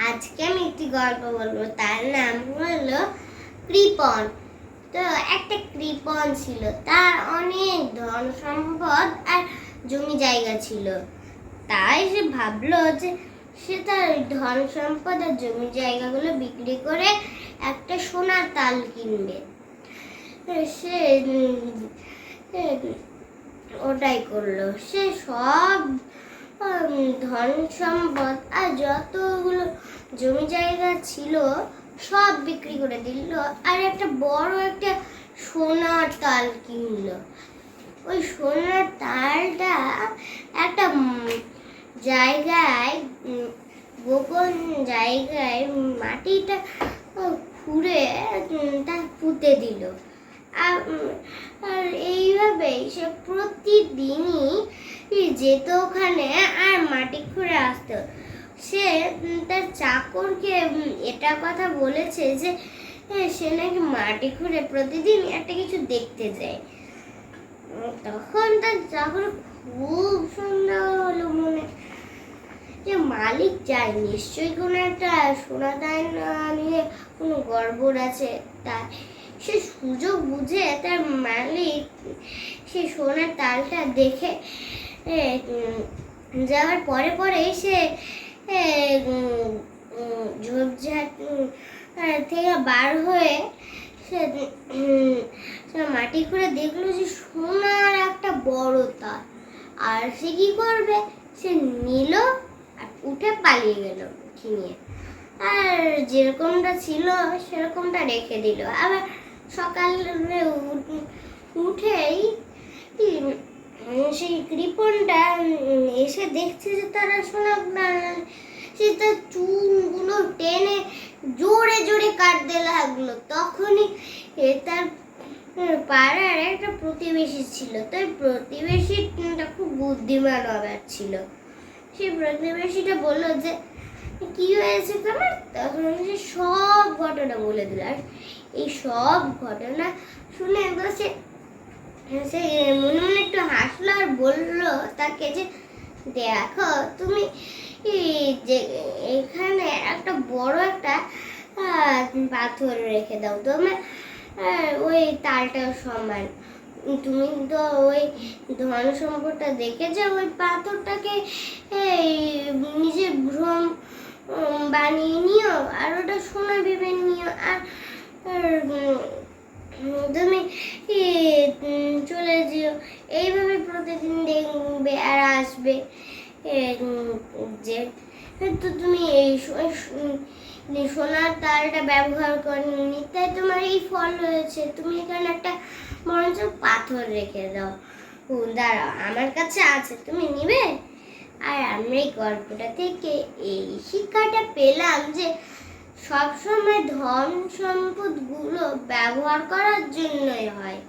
আজকে আমি একটি গল্প বলবো, তার নাম হলো কৃপণ। তো একটা কৃপণ ছিল, তার অনেক ধন সম্পদ আর জমি জায়গা ছিল। তাই সে ভাবলো যে সে তার ধন সম্পদ আর জমি জায়গাগুলো বিক্রি করে একটা সোনার তাল কিনবে। সে ওটাই করলো। সে সব ধন সম্পদ আর যতগুলো জমি জায়গা ছিল সব বিক্রি করে দিল, আর একটা বড় একটা সোনার তাল কিনলো। ওই সোনার তালটা একটা জায়গায়, গোপন জায়গায় মাটিটা খুঁড়ে তা পুঁতে দিল। আর এইভাবেই সে প্রতিদিনই যেত ওখানে আর মাটি খুঁড়ে আসতো। সে তার চাকরকে এটা কথা বলেছে যে সে নাকি মাটি খুঁড়ে প্রতিদিন একটা কিছু দেখতে যায়। তখন তার চাকর খুব সুন্দর হলো মনে, যে মালিক যায় নিশ্চয়ই কোনো একটা সোনা দানা নিয়ে কোনো গড়বড় আছে। তাই সে সুযোগ বুঝে তার মালিক সে সোনার তালটা দেখে যাওয়ার পরে পরে সে ঝোপঝাড় থেকে বার হয়ে সে মাটি খুঁড়ে দেখলো যে সোনার একটা বড় তাল। আর সে কি করবে, সে নিল আর উঠে পালিয়ে গেল নিয়ে, আর যেরকমটা ছিল সেরকমটা রেখে দিল। আবার সকালে উঠেই সেই কৃপণটা এসে দেখছে যে তারা সোনা, সে তার চুলগুলো টেনে জোরে জোরে কাটতে লাগলো। তখনই তার পাড়ার একটা প্রতিবেশী ছিল। তাই প্রতিবেশীটা খুব বুদ্ধিমান হবার ছিল। সেই প্রতিবেশীটা বললো যে কি হয়েছে তোমার। তখন সে সব ঘটনা বলে দিল। আর এই সব ঘটনা শুনে সে মনে মনে একটু হাসলো আর বললো তাকে যে দেখো তুমি যে এখানে একটা বড় একটা পাথর রেখে দাও, তোমার ওই তালটা সমান। তুমি তো ওই ধন সম্পদটা দেখে যে ওই পাথরটাকে নিজের ভ্রম বানিয়ে নিও আর ওটা সোনা ভেবে নিও। আর তুমি চলে যেও, এইভাবে প্রতিদিন দেখবে আর আসবে যে তো তুমি এই সোনার তালটা ব্যবহার করনি, তাই তোমার এই ফল হয়েছে। তুমি এখানে একটা বরঞ্চ পাথর রেখে দাও, দাঁড়াও আমার কাছে আছে, তুমি নিবে। আর আমরা এই গল্পটা থেকে এই শিক্ষাটা পেলাম যে সবসময় ধন সম্পদ গুলো ব্যবহার করার জন্যই হয়।